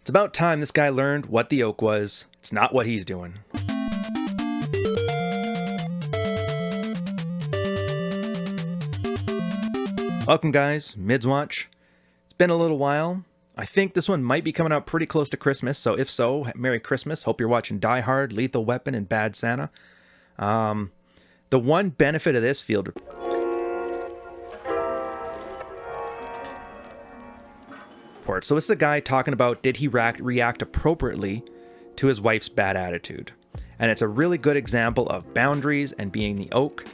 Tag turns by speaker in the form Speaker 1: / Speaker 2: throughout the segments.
Speaker 1: It's about time this guy learned what the oak was. It's not what he's doing. Welcome, guys. Mids Watch. It's been a little while. I think this one might be coming out pretty close to Christmas, so if so, Merry Christmas. Hope you're watching Die Hard, Lethal Weapon, and Bad Santa. The one benefit of this field report. So it's the guy talking about did he react appropriately to his wife's bad attitude. And it's a really good example of boundaries and being the oak.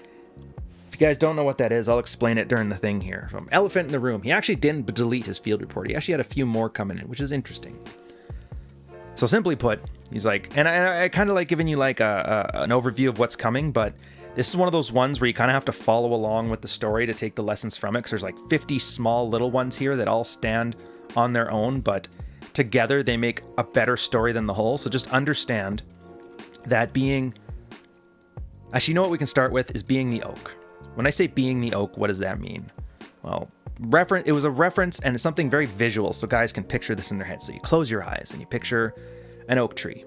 Speaker 1: If you guys don't know what that is, I'll explain it during the thing here. From Elephant in the Room, he actually didn't delete his field report. He actually had a few more coming in, which is interesting. So simply put, he's like, and I kind of like giving you like an overview of what's coming, but this is one of those ones where you kind of have to follow along with the story to take the lessons from it, because there's like 50 small little ones here that all stand on their own, but together they make a better story than the whole. So just understand that being... Actually, you know what we can start with is being the oak. When I say being the oak, what does that mean? Well, it was a reference, and it's something very visual, so guys can picture this in their head. So you close your eyes and you picture an oak tree.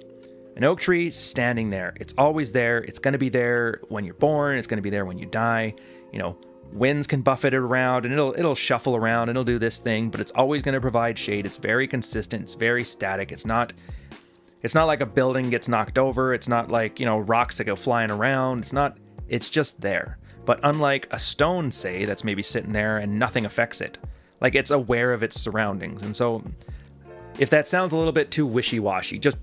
Speaker 1: An oak tree standing there. It's always there. It's going to be there when you're born. It's going to be there when you die. You know, winds can buffet it around, and it'll shuffle around, and it'll do this thing, but it's always going to provide shade. It's very consistent. It's very static. It's not like a building gets knocked over. It's not like, you know, rocks that go flying around. It's just there. But unlike a stone, say, that's maybe sitting there and nothing affects it. Like, it's aware of its surroundings. And so if that sounds a little bit too wishy-washy, just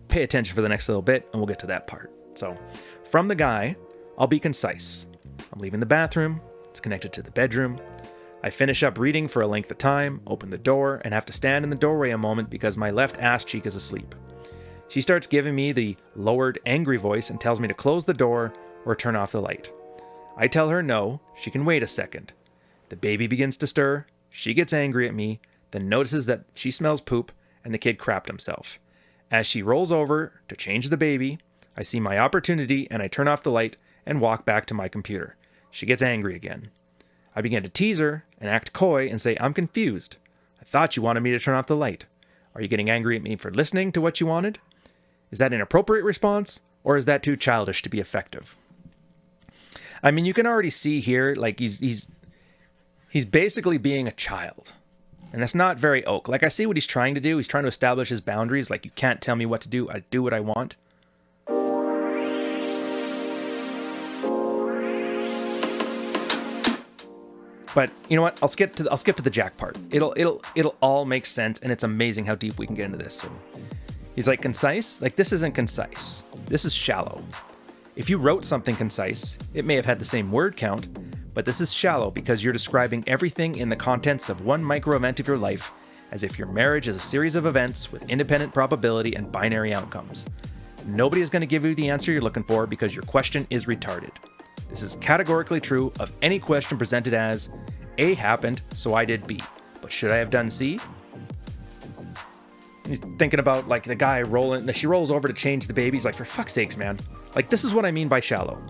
Speaker 1: pay attention for the next little bit and we'll get to that part. So from the guy, I'll be concise. I'm leaving the bathroom. It's connected to the bedroom. I finish up reading for a length of time, open the door, and have to stand in the doorway a moment because my left ass cheek is asleep. She starts giving me the lowered, angry voice and tells me to close the door or turn off the light. I tell her no, she can wait a second. The baby begins to stir, she gets angry at me, then notices that she smells poop and the kid crapped himself. As she rolls over to change the baby, I see my opportunity and I turn off the light and walk back to my computer. She gets angry again. I begin to tease her and act coy and say, I'm confused. I thought you wanted me to turn off the light. Are you getting angry at me for listening to what you wanted? Is that an appropriate response, or is that too childish to be effective? I mean, you can already see here, like he's basically being a child. And that's not very oak. Like, I see what he's trying to do. He's trying to establish his boundaries. Like, you can't tell me what to do. I do what I want. But you know what? I'll skip to the Jack part. It'll all make sense, and it's amazing how deep we can get into this. So he's like, concise? Like, this isn't concise. This is shallow. If you wrote something concise, it may have had the same word count, but this is shallow because you're describing everything in the contents of one micro event of your life as if your marriage is a series of events with independent probability and binary outcomes. Nobody is going to give you the answer you're looking for because your question is retarded. This is categorically true of any question presented as, A happened, so I did B, but should I have done C? He's thinking about, like, the guy she rolls over to change the baby. He's like, for fuck's sakes, man. Like, this is what I mean by shallow.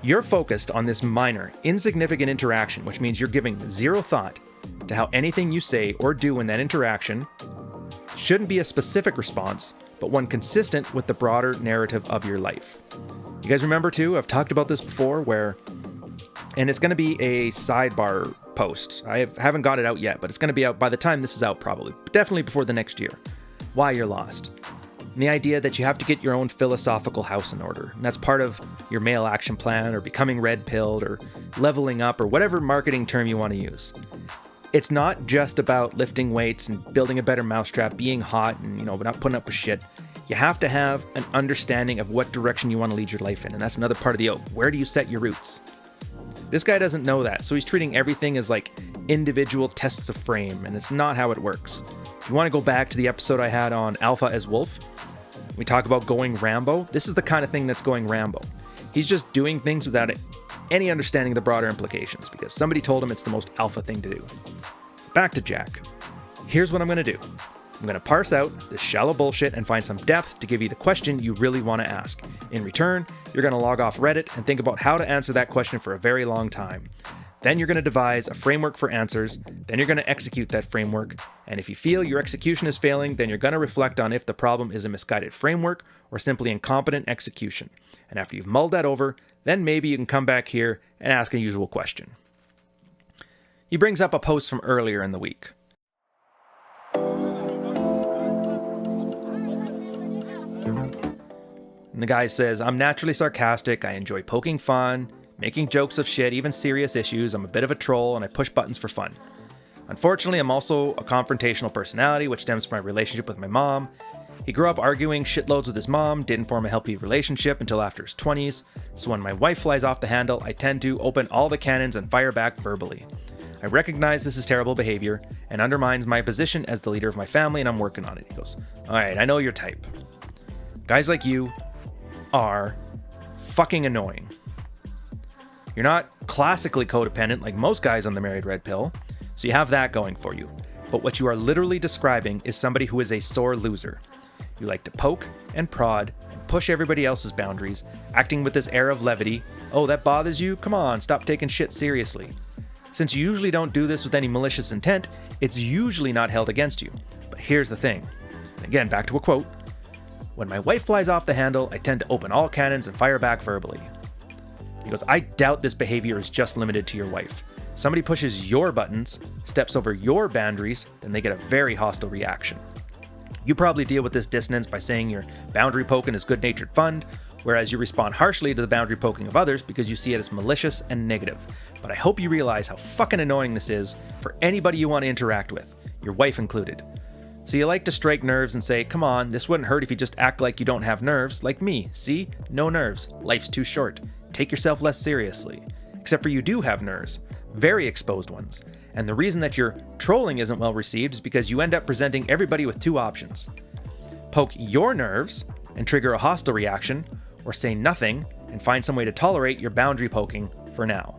Speaker 1: You're focused on this minor, insignificant interaction, which means you're giving zero thought to how anything you say or do in that interaction shouldn't be a specific response, but one consistent with the broader narrative of your life. You guys remember, too, I've talked about this before, and it's going to be a sidebar post. I haven't got it out yet, but it's going to be out by the time this is out, probably. Definitely before the next year. Why you're lost. And the idea that you have to get your own philosophical house in order. And that's part of your male action plan, or becoming red-pilled, or leveling up, or whatever marketing term you want to use. It's not just about lifting weights and building a better mousetrap, being hot, and, not putting up with shit. You have to have an understanding of what direction you want to lead your life in, and that's another part of the oak. Where do you set your roots? This guy doesn't know that, so he's treating everything as like individual tests of frame, and it's not how it works. If you want to go back to the episode I had on Alpha as Wolf, we talk about going Rambo. This is the kind of thing that's going Rambo. He's just doing things without any understanding of the broader implications, because somebody told him it's the most alpha thing to do. So back to Jack. Here's what I'm going to do. I'm going to parse out this shallow bullshit and find some depth to give you the question you really want to ask. In return, you're going to log off Reddit and think about how to answer that question for a very long time. Then you're going to devise a framework for answers. Then you're going to execute that framework. And if you feel your execution is failing, then you're going to reflect on if the problem is a misguided framework or simply incompetent execution. And after you've mulled that over, then maybe you can come back here and ask a usual question. He brings up a post from earlier in the week. And the guy says, I'm naturally sarcastic. I enjoy poking fun, making jokes of shit, even serious issues. I'm a bit of a troll and I push buttons for fun. Unfortunately, I'm also a confrontational personality, which stems from my relationship with my mom. He grew up arguing shitloads with his mom, didn't form a healthy relationship until after his 20s. So when my wife flies off the handle, I tend to open all the cannons and fire back verbally. I recognize this is terrible behavior and undermines my position as the leader of my family, and I'm working on it. He goes, all right, I know your type. Guys like you are fucking annoying. You're not classically codependent like most guys on the Married Red Pill, so you have that going for you. But what you are literally describing is somebody who is a sore loser. You like to poke and prod and push everybody else's boundaries, acting with this air of levity. Oh, that bothers you? Come on, stop taking shit seriously. Since you usually don't do this with any malicious intent, it's usually not held against you. But here's the thing. Again, back to a quote. When my wife flies off the handle, I tend to open all cannons and fire back verbally. He goes, I doubt this behavior is just limited to your wife. Somebody pushes your buttons, steps over your boundaries, then they get a very hostile reaction. You probably deal with this dissonance by saying your boundary poking is good-natured fun, whereas you respond harshly to the boundary poking of others because you see it as malicious and negative. But I hope you realize how fucking annoying this is for anybody you want to interact with, your wife included. So you like to strike nerves and say, come on, this wouldn't hurt if you just act like you don't have nerves, like me. See? No nerves. Life's too short. Take yourself less seriously. Except for you do have nerves. Very exposed ones. And the reason that your trolling isn't well received is because you end up presenting everybody with two options. Poke your nerves and trigger a hostile reaction, or say nothing and find some way to tolerate your boundary poking for now.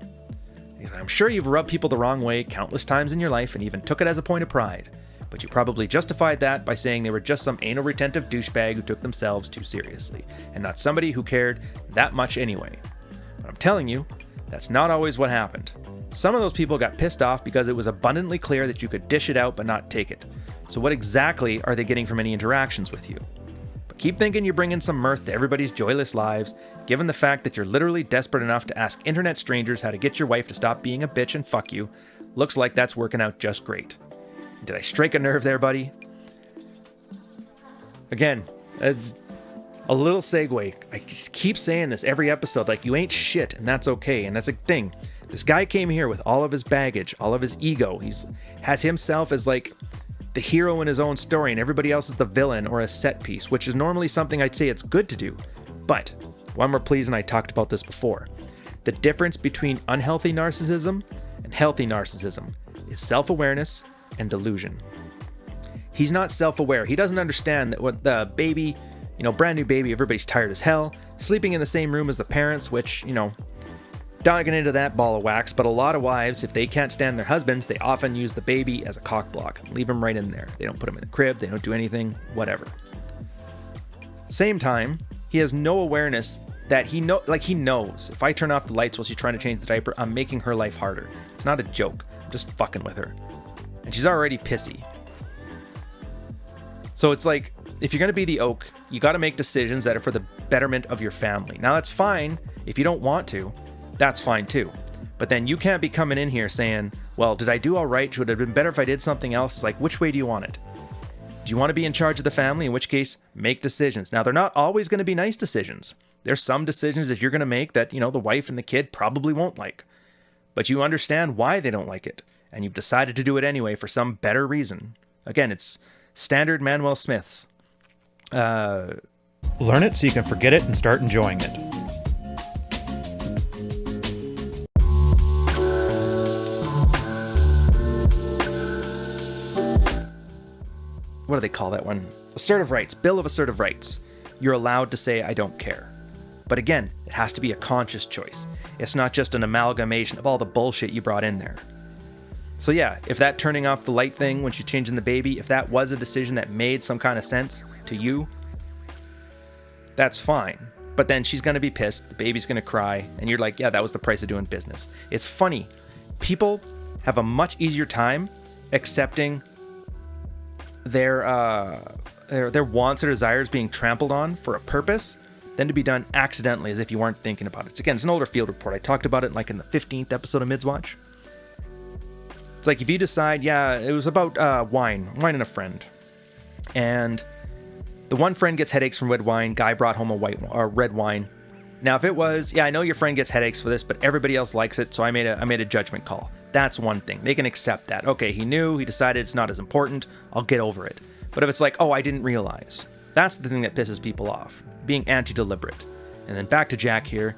Speaker 1: I'm sure you've rubbed people the wrong way countless times in your life and even took it as a point of pride, but you probably justified that by saying they were just some anal retentive douchebag who took themselves too seriously, and not somebody who cared that much anyway. But I'm telling you, that's not always what happened. Some of those people got pissed off because it was abundantly clear that you could dish it out but not take it. So what exactly are they getting from any interactions with you? But keep thinking you're bringing some mirth to everybody's joyless lives, given the fact that you're literally desperate enough to ask internet strangers how to get your wife to stop being a bitch and fuck you. Looks like that's working out just great. Did I strike a nerve there, buddy? Again, a little segue. I keep saying this every episode, like, you ain't shit, and that's okay, and that's a thing. This guy came here with all of his baggage, all of his ego. Has himself as like the hero in his own story, and everybody else is the villain or a set piece, which is normally something I'd say it's good to do. But one more please, and I talked about this before. The difference between unhealthy narcissism and healthy narcissism is self-awareness and delusion. He's not self-aware. He doesn't understand that what the baby, brand new baby, everybody's tired as hell, sleeping in the same room as the parents, which, don't get into that ball of wax, but a lot of wives, if they can't stand their husbands, they often use the baby as a cock block. Leave him right in there. They don't put him in the crib. They don't do anything, whatever. Same time, he has no awareness that he knows. If I turn off the lights while she's trying to change the diaper, I'm making her life harder. It's not a joke. I'm just fucking with her. And she's already pissy. So it's like, if you're going to be the oak, you got to make decisions that are for the betterment of your family. Now, that's fine if you don't want to. That's fine too. But then you can't be coming in here saying, well, did I do all right? Should it have been better if I did something else? It's like, which way do you want it? Do you want to be in charge of the family? In which case, make decisions. Now, they're not always going to be nice decisions. There's some decisions that you're going to make that, the wife and the kid probably won't like. But you understand why they don't like it. And you've decided to do it anyway for some better reason. Again, it's standard Manuel Smith's. Learn it so you can forget it and start enjoying it. What do they call that one? Assertive rights. Bill of Assertive Rights. You're allowed to say, I don't care. But again, it has to be a conscious choice. It's not just an amalgamation of all the bullshit you brought in there. So yeah, if that turning off the light thing when she's changing the baby, if that was a decision that made some kind of sense to you, that's fine. But then she's going to be pissed, the baby's going to cry, and you're like, yeah, that was the price of doing business. It's funny. People have a much easier time accepting their wants or desires being trampled on for a purpose than to be done accidentally as if you weren't thinking about it. Again, it's an older field report. I talked about it like in the 15th episode of Midswatch. It's like if you decide, it was about wine and a friend. And the one friend gets headaches from red wine, guy brought home a red wine. Now, if it was, I know your friend gets headaches for this, but everybody else likes it, so I made a judgment call. That's one thing. They can accept that. Okay, he knew, he decided it's not as important, I'll get over it. But if it's like, I didn't realize, that's the thing that pisses people off, being anti-deliberate. And then back to Jack here.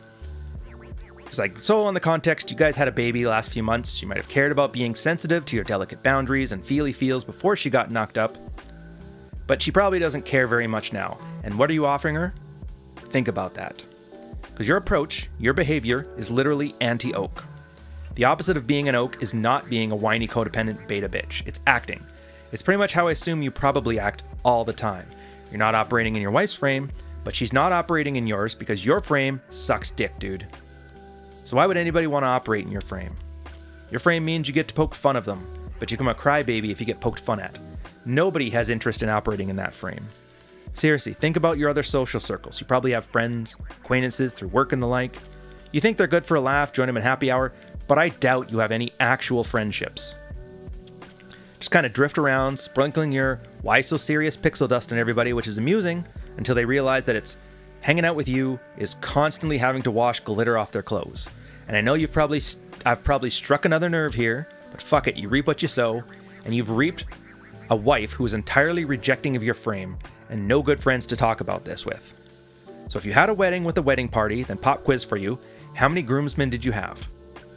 Speaker 1: He's like, so on the context, you guys had a baby the last few months. She might have cared about being sensitive to your delicate boundaries and feely feels before she got knocked up. But she probably doesn't care very much now. And what are you offering her? Think about that. Because your approach, your behavior, is literally anti-oak. The opposite of being an oak is not being a whiny codependent beta bitch. It's acting. It's pretty much how I assume you probably act all the time. You're not operating in your wife's frame, but she's not operating in yours because your frame sucks dick, dude. So why would anybody want to operate in your frame? Your frame means you get to poke fun of them, but you become a crybaby if you get poked fun at. Nobody has interest in operating in that frame. Seriously, think about your other social circles. You probably have friends, acquaintances through work and the like. You think they're good for a laugh, join them in happy hour, but I doubt you have any actual friendships. Just kind of drift around, sprinkling your why so serious pixel dust on everybody, which is amusing, until they realize that it's hanging out with you is constantly having to wash glitter off their clothes. And I know I've probably struck another nerve here, but fuck it, you reap what you sow, and you've reaped a wife who is entirely rejecting of your frame, and no good friends to talk about this with. So if you had a wedding with a wedding party, then pop quiz for you, how many groomsmen did you have?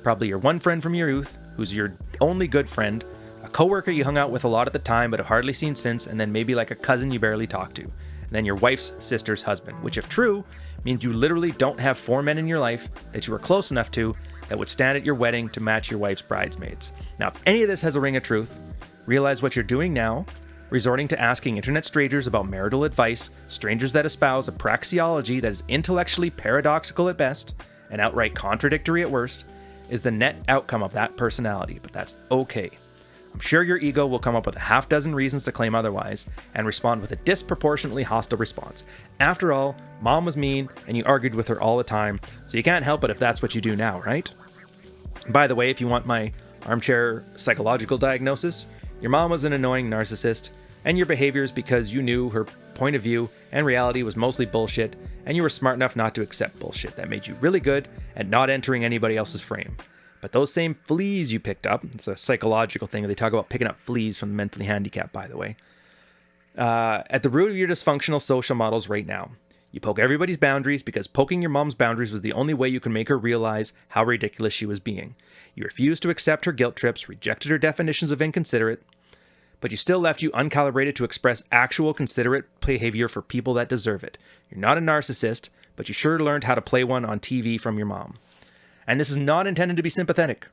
Speaker 1: Probably your one friend from your youth, who's your only good friend, a coworker you hung out with a lot at the time but have hardly seen since, and then maybe like a cousin you barely talk to. And then your wife's sister's husband, which if true, means you literally don't have 4 men in your life that you were close enough to that would stand at your wedding to match your wife's bridesmaids. Now, if any of this has a ring of truth, realize what you're doing now, resorting to asking internet strangers about marital advice, strangers that espouse a praxeology that is intellectually paradoxical at best and outright contradictory at worst, is the net outcome of that personality, but that's okay. I'm sure your ego will come up with a half dozen reasons to claim otherwise and respond with a disproportionately hostile response. After all, mom was mean and you argued with her all the time, so you can't help it if that's what you do now, right? By the way, if you want my armchair psychological diagnosis, your mom was an annoying narcissist, and your behavior is because you knew her point of view and reality was mostly bullshit, and you were smart enough not to accept bullshit. That made you really good at not entering anybody else's frame. But those same fleas you picked up, it's a psychological thing. They talk about picking up fleas from the mentally handicapped, by the way. At the root of your dysfunctional social models right now. You poke everybody's boundaries because poking your mom's boundaries was the only way you could make her realize how ridiculous she was being. You refused to accept her guilt trips, rejected her definitions of inconsiderate, but you still left you uncalibrated to express actual considerate behavior for people that deserve it. You're not a narcissist, but you sure learned how to play one on TV from your mom. And this is not intended to be sympathetic.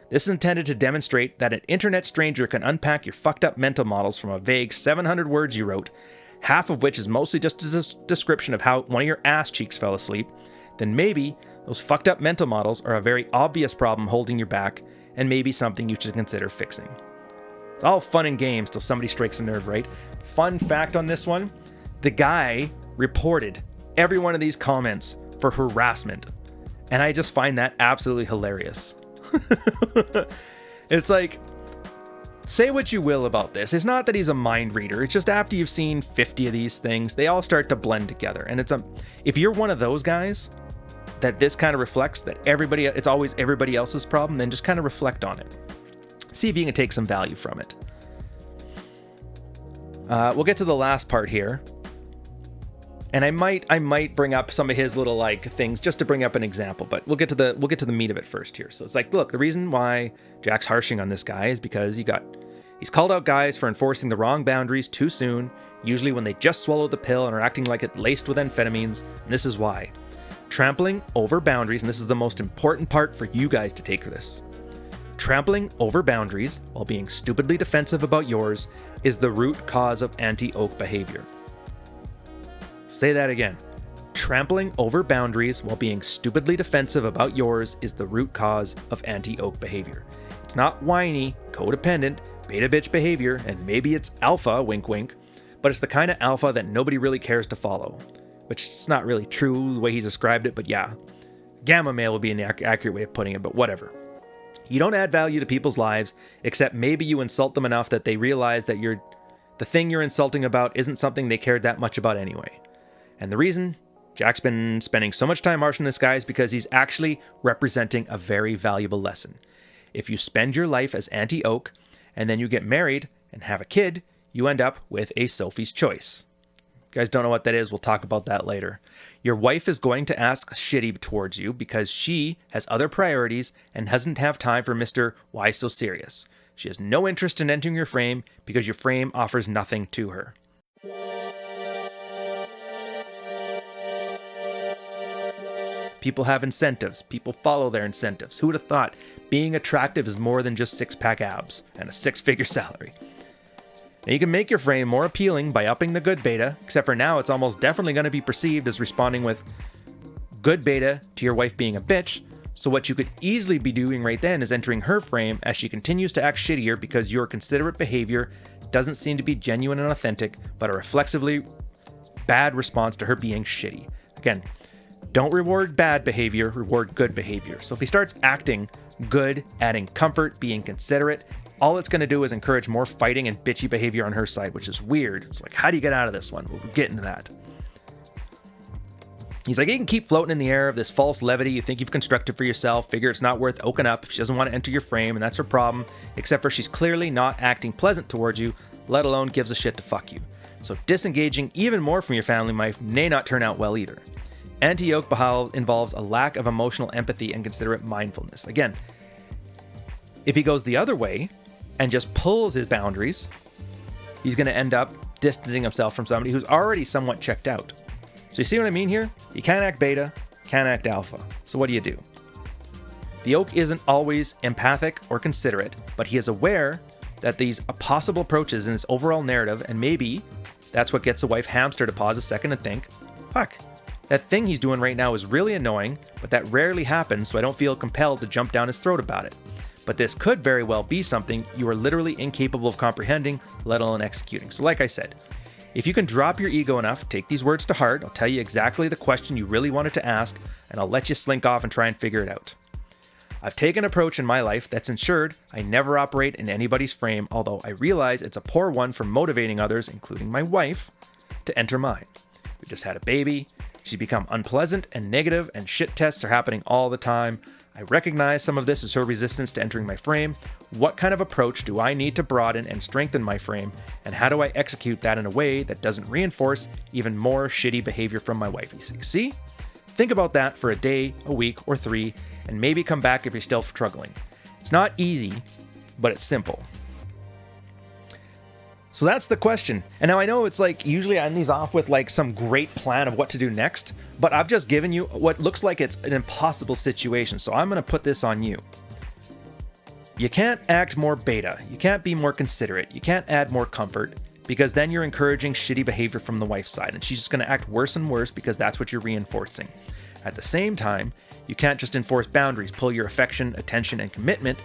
Speaker 1: This is intended to demonstrate that an internet stranger can unpack your fucked up mental models from a vague 700 words you wrote, half of which is mostly just a description of how one of your ass cheeks fell asleep. Then maybe those fucked up mental models are a very obvious problem holding you back, and maybe something you should consider fixing. It's all fun and games till somebody strikes a nerve, right? Fun fact on this one, the guy reported every one of these comments for harassment, and I just find that absolutely hilarious. It's like, say what you will about this. It's not that he's a mind reader. It's just after you've seen 50 of these things, they all start to blend together. And if you're one of those guys that this kind of reflects that it's always everybody else's problem, then just kind of reflect on it. See if you can take some value from it. We'll get to the last part here. And I might bring up some of his little things just to bring up an example, but we'll get to the meat of it first here. So it's like, look, the reason why Jack's harshing on this guy is because he's called out guys for enforcing the wrong boundaries too soon, usually when they just swallowed the pill and are acting like it laced with amphetamines, and this is why. Trampling over boundaries, and this is the most important part for you guys to take for this. Trampling over boundaries while being stupidly defensive about yours is the root cause of anti-oak behavior. Say that again. Trampling over boundaries while being stupidly defensive about yours is the root cause of anti-oak behavior. It's not whiny, codependent, beta bitch behavior, and maybe it's alpha, wink wink, but it's the kind of alpha that nobody really cares to follow. Which is not really true the way he described it, but yeah. Gamma male would be an accurate way of putting it, but whatever. You don't add value to people's lives, except maybe you insult them enough that they realize that the thing you're insulting about isn't something they cared that much about anyway. And the reason Jack's been spending so much time marching this guy is because he's actually representing a very valuable lesson. If you spend your life as anti-oak, and then you get married and have a kid, you end up with a Sophie's Choice. You guys don't know what that is, we'll talk about that later. Your wife is going to ask shitty towards you because she has other priorities and doesn't have time for Mr. Why So Serious. She has no interest in entering your frame because your frame offers nothing to her. People have incentives. People follow their incentives. Who would have thought being attractive is more than just six-pack abs and a six-figure salary? Now you can make your frame more appealing by upping the good beta, except for now it's almost definitely going to be perceived as responding with good beta to your wife being a bitch, so what you could easily be doing right then is entering her frame as she continues to act shittier because your considerate behavior doesn't seem to be genuine and authentic, but a reflexively bad response to her being shitty. Again, don't reward bad behavior, reward good behavior. So if he starts acting good, adding comfort, being considerate, all it's going to do is encourage more fighting and bitchy behavior on her side, which is weird. It's like, how do you get out of this one? We'll get into that. He's like, you can keep floating in the air of this false levity you think you've constructed for yourself, figure it's not worth oaking up if she doesn't want to enter your frame, and that's her problem, except for she's clearly not acting pleasant towards you, let alone gives a shit to fuck you. So disengaging even more from your family life may not turn out well either. Anti-yoke involves a lack of emotional empathy and considerate mindfulness. Again, if he goes the other way and just pulls his boundaries, he's going to end up distancing himself from somebody who's already somewhat checked out. So you see what I mean here? You can't act beta, can't act alpha. So what do? The oak isn't always empathic or considerate, but he is aware that these are possible approaches in his overall narrative, and maybe that's what gets a wife hamster to pause a second and think, fuck, that thing he's doing right now is really annoying, but that rarely happens, so I don't feel compelled to jump down his throat about it. But this could very well be something you are literally incapable of comprehending, let alone executing. So like I said, if you can drop your ego enough, take these words to heart, I'll tell you exactly the question you really wanted to ask, and I'll let you slink off and try and figure it out. I've taken an approach in my life that's ensured I never operate in anybody's frame, although I realize it's a poor one for motivating others, including my wife, to enter mine. We just had a baby, she's become unpleasant and negative, and shit tests are happening all the time. I recognize some of this as her resistance to entering my frame. What kind of approach do I need to broaden and strengthen my frame, and how do I execute that in a way that doesn't reinforce even more shitty behavior from my wife? See? Think about that for a day, a week, or 3, and maybe come back if you're still struggling. It's not easy, but it's simple. So that's the question. And now I know it's like, usually I end these off with like some great plan of what to do next, but I've just given you what looks like it's an impossible situation. So I'm going to put this on you. You can't act more beta. You can't be more considerate. You can't add more comfort, because then you're encouraging shitty behavior from the wife's side, and she's just going to act worse and worse because that's what you're reinforcing. At the same time, you can't just enforce boundaries, pull your affection, attention, and commitment,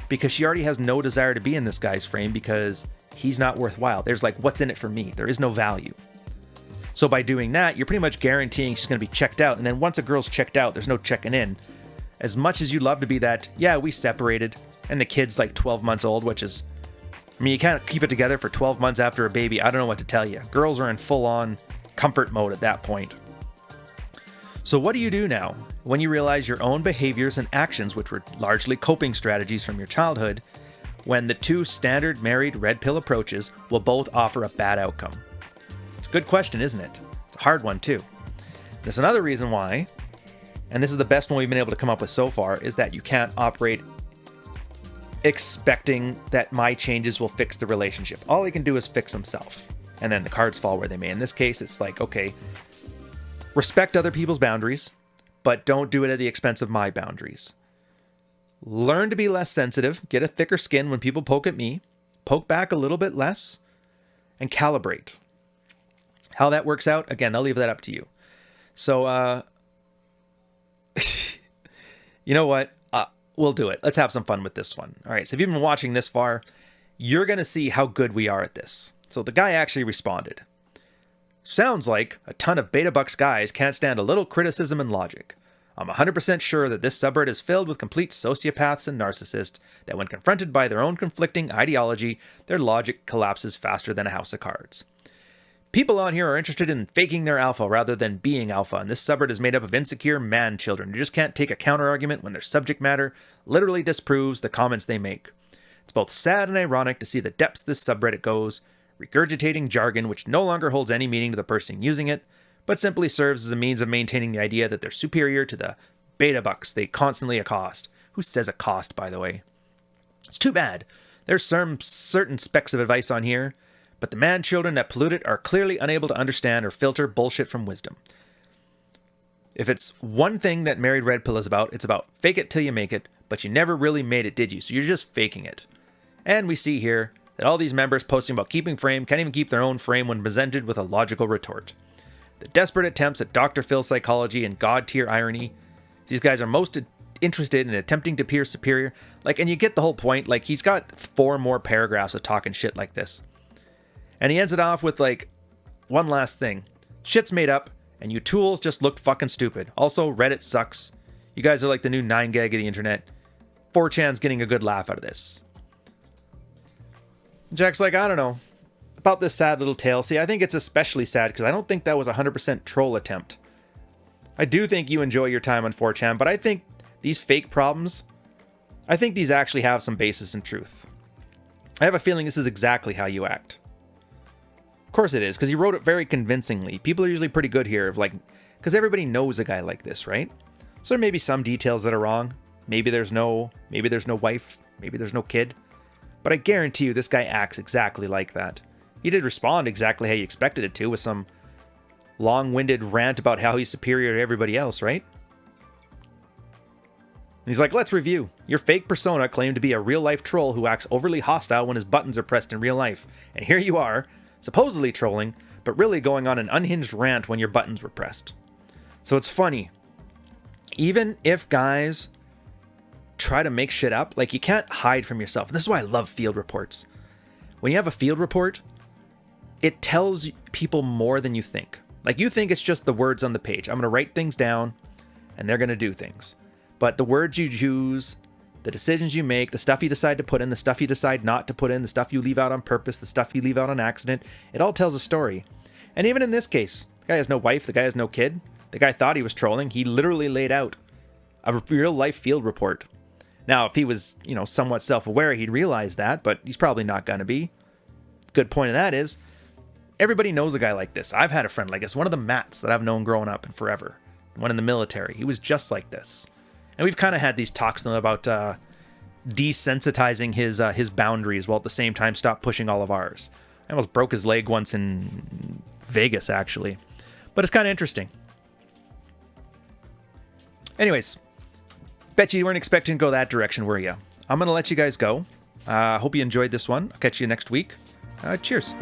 Speaker 1: because she already has no desire to be in this guy's frame because he's not worthwhile. There's like, what's in it for me? There is no value. So by doing that, you're pretty much guaranteeing she's going to be checked out. And then once a girl's checked out, there's no checking in. As much as you'd love to be that, yeah, we separated, and the kid's like 12 months old, which is, I mean, you can't keep it together for 12 months after a baby. I don't know what to tell you. Girls are in full-on comfort mode at that point. So what do you do now when you realize your own behaviors and actions, which were largely coping strategies from your childhood, when the two standard married red pill approaches will both offer a bad outcome? It's a good question, isn't it? It's a hard one too. There's another reason why, and this is the best one we've been able to come up with so far, is that you can't operate expecting that my changes will fix the relationship. All he can do is fix himself, and then the cards fall where they may. In this case, it's like, okay, respect other people's boundaries, but don't do it at the expense of my boundaries. Learn to be less sensitive, get a thicker skin when people poke at me, poke back a little bit less, and calibrate. How that works out, again, I'll leave that up to you. So, you know what? We'll do it. Let's have some fun with this one. All right, so if you've been watching this far, you're going to see how good we are at this. So the guy actually responded. Sounds like a ton of beta bucks guys can't stand a little criticism and logic. I'm 100% sure that this subreddit is filled with complete sociopaths and narcissists that when confronted by their own conflicting ideology, their logic collapses faster than a house of cards. People on here are interested in faking their alpha rather than being alpha, and this subreddit is made up of insecure man-children who just can't take a counter-argument when their subject matter literally disproves the comments they make. It's both sad and ironic to see the depths this subreddit goes, regurgitating jargon which no longer holds any meaning to the person using it, but simply serves as a means of maintaining the idea that they're superior to the beta bucks they constantly accost. Who says accost, by the way? It's too bad. There's some certain specks of advice on here, but the man-children that pollute it are clearly unable to understand or filter bullshit from wisdom. If it's one thing that Married Red Pill is about, it's about fake it till you make it, but you never really made it, did you? So you're just faking it. And we see here that all these members posting about keeping frame can't even keep their own frame when presented with a logical retort. The desperate attempts at Dr. Phil psychology and god-tier irony. These guys are most interested in attempting to appear superior. And you get the whole point. He's got 4 more paragraphs of talking shit like this. And he ends it off with, one last thing. Shit's made up, and you tools just look fucking stupid. Also, Reddit sucks. You guys are like the new 9gag of the internet. 4chan's getting a good laugh out of this. Jack's like, I don't know about this sad little tale. See, I think it's especially sad because I don't think that was a 100% troll attempt. I do think you enjoy your time on 4chan, but I think these fake problems, I think these actually have some basis in truth. I have a feeling this is exactly how you act. Of course it is, because he wrote it very convincingly. People are usually pretty good here, because everybody knows a guy like this, right? So there may be some details that are wrong. Maybe there's no wife, maybe there's no kid. But I guarantee you this guy acts exactly like that. He did respond exactly how you expected it to, with some long-winded rant about how he's superior to everybody else, right? And he's like, let's review. Your fake persona claimed to be a real-life troll who acts overly hostile when his buttons are pressed in real life. And here you are, supposedly trolling, but really going on an unhinged rant when your buttons were pressed. So it's funny. Even if guys try to make shit up, you can't hide from yourself. And this is why I love field reports. When you have a field report, it tells people more than you think. You think it's just the words on the page. I'm going to write things down, and they're going to do things. But the words you choose, the decisions you make, the stuff you decide to put in, the stuff you decide not to put in, the stuff you leave out on purpose, the stuff you leave out on accident, it all tells a story. And even in this case, the guy has no wife, the guy has no kid. The guy thought he was trolling. He literally laid out a real-life field report. Now, if he was, somewhat self-aware, he'd realize that, but he's probably not going to be. Good point of that is, everybody knows a guy like this. I've had a friend like this, one of the Matts that I've known growing up and forever. One in the military. He was just like this. And we've kind of had these talks about desensitizing his boundaries while at the same time stop pushing all of ours. I almost broke his leg once in Vegas, actually. But it's kind of interesting. Anyways, bet you weren't expecting to go that direction, were you? I'm going to let you guys go. Hope you enjoyed this one. I'll catch you next week. Cheers.